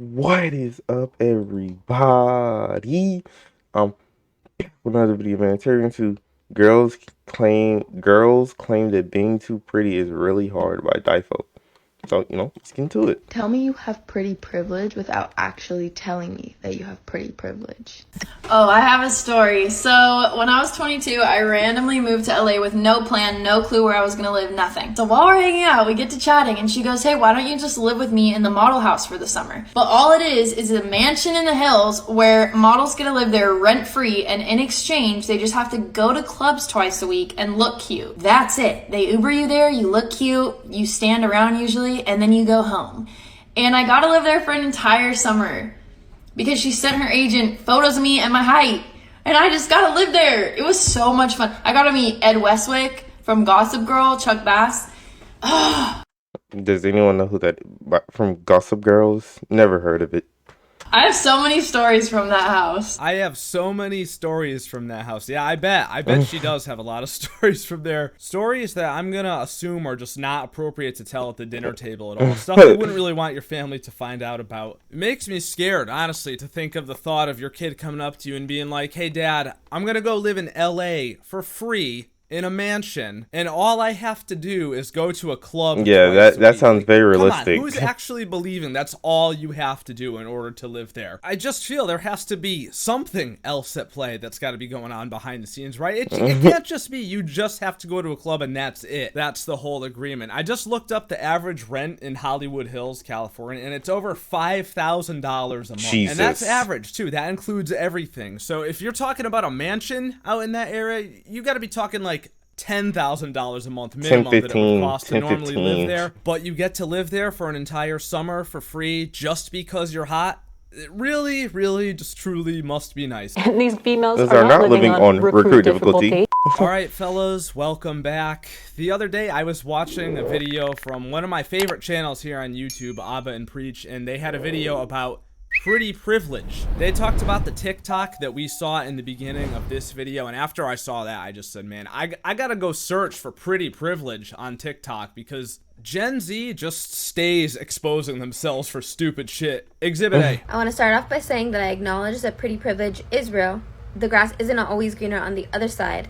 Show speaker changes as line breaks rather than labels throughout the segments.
What is up, everybody? Um, Another video, man. Turning to girls claim that being too pretty is really hard by default. So let's get into it.
Tell me you have pretty privilege without actually telling me that you have pretty privilege.
Oh, I have a story. So, when I was 22, I randomly moved to LA with no plan, no clue where I was gonna live, nothing. So, while we're hanging out, we get to chatting, and she goes, "Hey, why don't you just live with me in the model house for the summer?" But all it is a mansion in the hills where models get to live there rent free, and in exchange, they just have to go to clubs twice a week and look cute. That's it. They Uber you there, you look cute, you stand around usually, and then you go home. And I got to live there for an entire summer because she sent her agent photos of me and my height. And I just got to live there. It was so much fun. I got to meet Ed Westwick from Gossip Girl, Chuck Bass.
Does anyone know who that from Gossip Girls? Never heard of it.
I have so many stories from that house.
I have so many stories from that house. Yeah, I bet she does have a lot of stories from there. Stories that I'm gonna assume are just not appropriate to tell at the dinner table at all. Stuff you wouldn't really want your family to find out about. It makes me scared, honestly, to think of the thought of your kid coming up to you and being like, "Hey, Dad, I'm gonna go live in LA for free in a mansion, and all I have to do is go to a club."
Yeah, that sounds very realistic.
Come on, who's actually believing that's all you have to do in order to live there? I just feel there has to be something else at play that's got to be going on behind the scenes, right? It can't just be you just have to go to a club and that's it. That's the whole agreement. I just looked up the average rent in Hollywood Hills, California, and it's over $5,000 a month.
Jesus.
And that's average, too. That includes everything. So if you're talking about a mansion out in that area, you got to be talking like $10,000 a month minimum
10,
that it would cost to
10,
normally
15.
live there, but you get to live there for an entire summer for free just because you're hot. It really, really, just truly must be nice.
And these females
Those
are not living on recruit difficulty.
All right, fellas, welcome back. The other day, I was watching a video from one of my favorite channels here on YouTube, Abba and Preach, and they had a video about pretty privilege. They talked about the TikTok that we saw in the beginning of this video, and after I saw that, I just said, man, I gotta go search for pretty privilege on TikTok because Gen Z just stays exposing themselves for stupid shit. Exhibit A.
I want to start off by saying that I acknowledge that pretty privilege is real. The grass isn't always greener on the other side.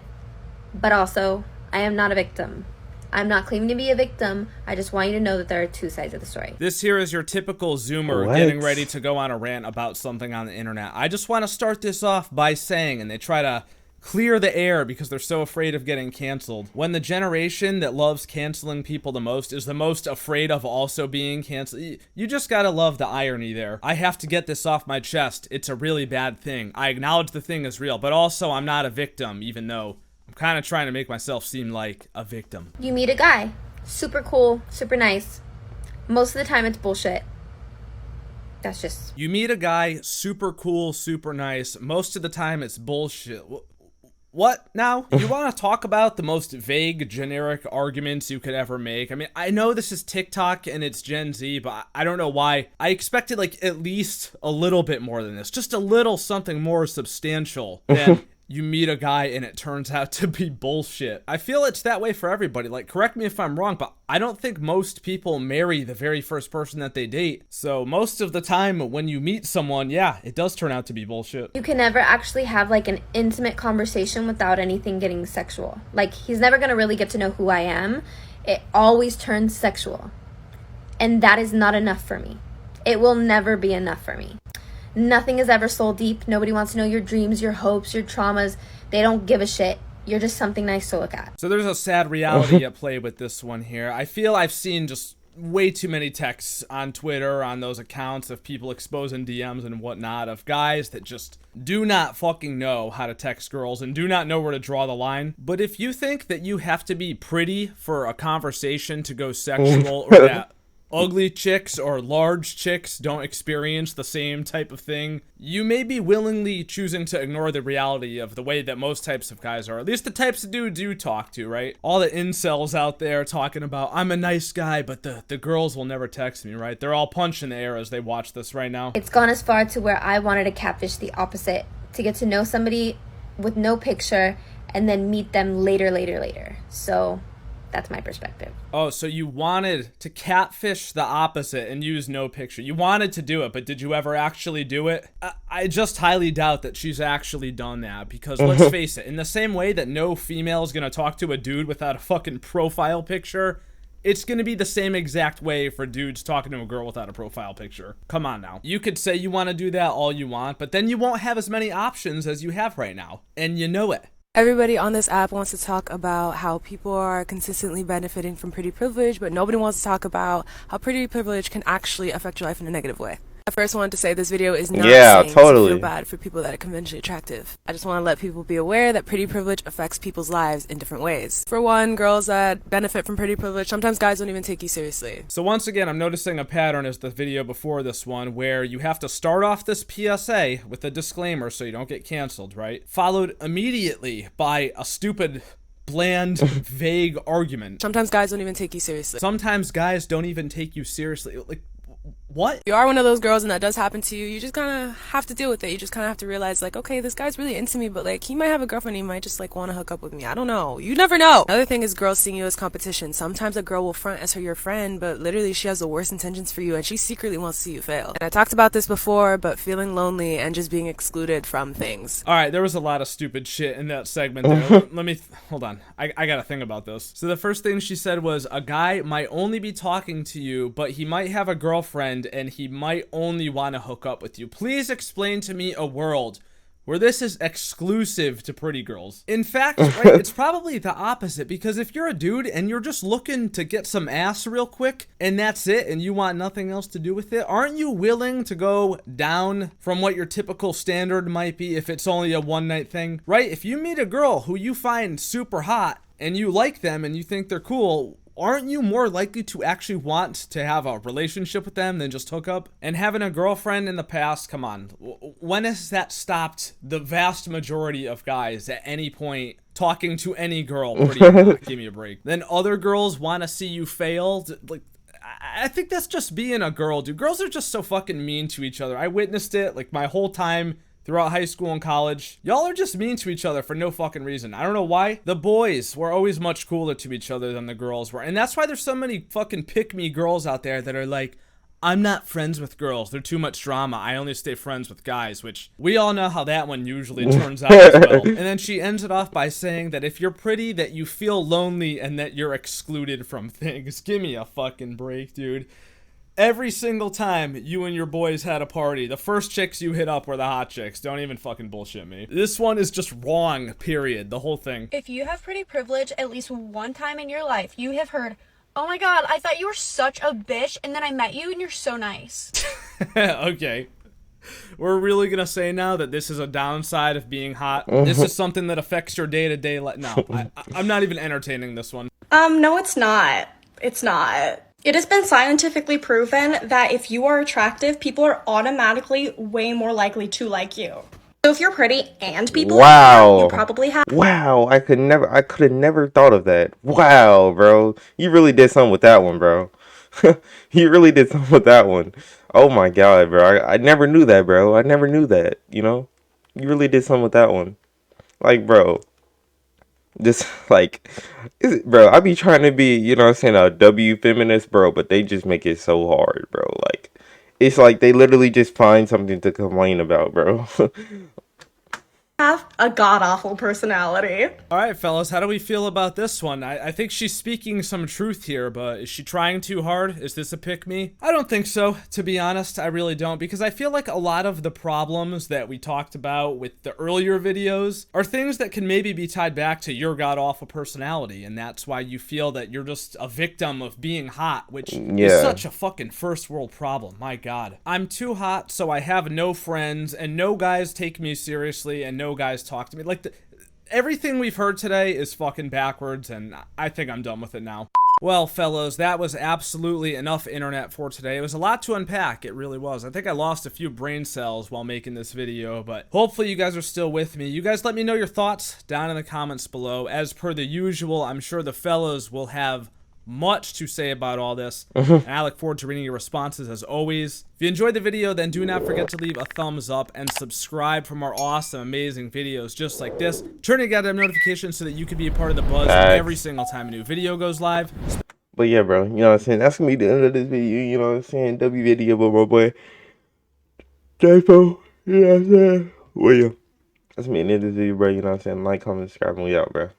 But also, I am not a victim. I'm not claiming to be a victim. I just want you to know that there are two sides of the story.
This here is your typical Zoomer
What?
getting ready to go on a rant about something on the internet. I just want to start this off by saying, and they try to clear the air because they're so afraid of getting canceled. When the generation that loves canceling people the most is the most afraid of also being canceled, you just gotta love the irony there. I have to get this off my chest. It's a really bad thing. I acknowledge the thing is real, but also I'm not a victim, even though I'm kind of trying to make myself seem like a victim.
You meet a guy. Super cool, super nice. Most of the time it's bullshit. That's just...
You meet a guy, super cool, super nice. Most of the time it's bullshit. What now? You want to talk about the most vague, generic arguments you could ever make? I mean, I know this is TikTok and it's Gen Z, but I don't know why. I expected like at least a little bit more than this. Just a little something more substantial than you meet a guy and it turns out to be bullshit. I feel it's that way for everybody. Like, correct me if I'm wrong, but I don't think most people marry the very first person that they date. So most of the time when you meet someone, yeah, it does turn out to be bullshit.
You can never actually have like an intimate conversation without anything getting sexual. Like, he's never going to really get to know who I am. It always turns sexual. And that is not enough for me. It will never be enough for me. Nothing is ever soul deep. Nobody wants to know your dreams, your hopes, your traumas. They don't give a shit. You're just something nice to look at.
So there's a sad reality at play with this one here. I feel I've seen just way too many texts on Twitter, on those accounts of people exposing DMs and whatnot of guys that just do not fucking know how to text girls and do not know where to draw the line. But if you think that you have to be pretty for a conversation to go sexual, or that ugly chicks or large chicks don't experience the same type of thing, you may be willingly choosing to ignore the reality of the way that most types of guys are. At least the types of dudes you talk to, right? All the incels out there talking about, I'm a nice guy, but the girls will never text me, right? They're all punching the air as they watch this right now.
It's gone as far to where I wanted to catfish the opposite. To get to know somebody with no picture and then meet them later. So That's my perspective.
Oh, so you wanted to catfish the opposite and use no picture. You wanted to do it, but did you ever actually do it? I just highly doubt that she's actually done that, because let's face it, in the same way that no female is going to talk to a dude without a fucking profile picture, it's going to be the same exact way for dudes talking to a girl without a profile picture. Come on now. You could say you want to do that all you want, but then you won't have as many options as you have right now, and you know it.
Everybody on this app wants to talk about how people are consistently benefiting from pretty privilege, but nobody wants to talk about how pretty privilege can actually affect your life in a negative way. I first wanted to say this video is not saying to feel bad for people that are conventionally attractive. I just want to let people be aware that pretty privilege affects people's lives in different ways. For one, girls that benefit from pretty privilege, sometimes guys don't even take you seriously.
So once again, I'm noticing a pattern as the video before this one, where you have to start off this PSA with a disclaimer so you don't get canceled, right? Followed immediately by a stupid, bland, vague argument.
Sometimes guys don't even take you seriously.
Sometimes guys don't even take you seriously. Like, what?
If you are one of those girls and that does happen to you, you just kind of have to deal with it. You just kind of have to realize, like, okay, this guy's really into me, but, like, he might have a girlfriend, he might just, like, want to hook up with me. I don't know. You never know. Another thing is girls seeing you as competition. Sometimes a girl will front as your friend, but literally she has the worst intentions for you, and she secretly wants to see you fail. And I talked about this before, but feeling lonely and just being excluded from things.
Alright, there was a lot of stupid shit in that segment there. Let me, hold on. I gotta think about this. So the first thing she said was, a guy might only be talking to you, but he might have a girlfriend, and he might only want to hook up with you. Please explain to me a world where this is exclusive to pretty girls. In fact, right, it's probably the opposite, because if you're a dude and you're just looking to get some ass real quick and that's it, and you want nothing else to do with it, aren't you willing to go down from what your typical standard might be if it's only a one-night thing, right? If you meet a girl who you find super hot and you like them and you think they're cool, aren't you more likely to actually want to have a relationship with them than just hook up? And having a girlfriend in the past, come on, when has that stopped the vast majority of guys at any point talking to any girl? Give me a break. Then other girls want to see you fail. Like, I think that's just being a girl, dude. Girls are just so fucking mean to each other. I witnessed it like my whole time throughout high school and college. Y'all are just mean to each other for no fucking reason. I don't know why. The boys were always much cooler to each other than the girls were. And that's why there's so many fucking pick-me girls out there that are like, I'm not friends with girls. They're too much drama. I only stay friends with guys, which we all know how that one usually turns out as well. And then she ends it off by saying that if you're pretty, that you feel lonely and that you're excluded from things. Give me a fucking break, dude. Every single time you and your boys had a party, the first chicks you hit up were the hot chicks. Don't even fucking bullshit me. This one is just wrong, period. The whole thing.
If you have pretty privilege at least one time in your life, you have heard, oh my god, I thought you were such a bitch, and then I met you and you're so nice.
Okay. We're really gonna say now that this is a downside of being hot? This is something that affects your day-to-day life? No, I'm not even entertaining this one.
No, it's not. It's not. It has been scientifically proven that if you are attractive, people are automatically way more likely to like you. So if you're pretty and people like you probably have—
Wow, I could have never thought of that. Wow, bro. You really did something with that one, bro. You really did something with that one. Oh my god, bro. I never knew that, bro. I never knew that, you know? You really did something with that one. Like, bro. Just like, bro, I be trying to be, you know what I'm saying, a W feminist, bro, but they just make it so hard, bro. Like, it's like they literally just find something to complain about, bro.
have a god-awful personality.
Alright, fellas, how do we feel about this one? I think she's speaking some truth here, but is she trying too hard? Is this a pick-me? I don't think so, to be honest. I really don't, because I feel like a lot of the problems that we talked about with the earlier videos are things that can maybe be tied back to your god-awful personality, and that's why you feel that you're just a victim of being hot, which is such a fucking first-world problem. My god. I'm too hot, so I have no friends, and no guys take me seriously, and no guys talk to me. Like, everything we've heard today is fucking backwards, and I think I'm done with it now. Well, fellows, that was absolutely enough internet for today. It was a lot to unpack, it really was. I think I lost a few brain cells while making this video, but hopefully you guys are still with me. You guys let me know your thoughts down in the comments below. As per the usual, I'm sure the fellows will have much to say about all this, and I look forward to reading your responses as always. If you enjoyed the video, then do not forget to leave a thumbs up and subscribe for more awesome, amazing videos just like this. Turn on goddamn notifications so that you can be a part of the buzz every single time a new video goes live.
But yeah, bro, you know what I'm saying? That's gonna be the end of this video, you know what I'm saying? W video, but my boy J4, you know what I'm saying? Well, yeah. That's me, the end of this video, bro, you know what I'm saying? Like, comment, subscribe, and we out, bro.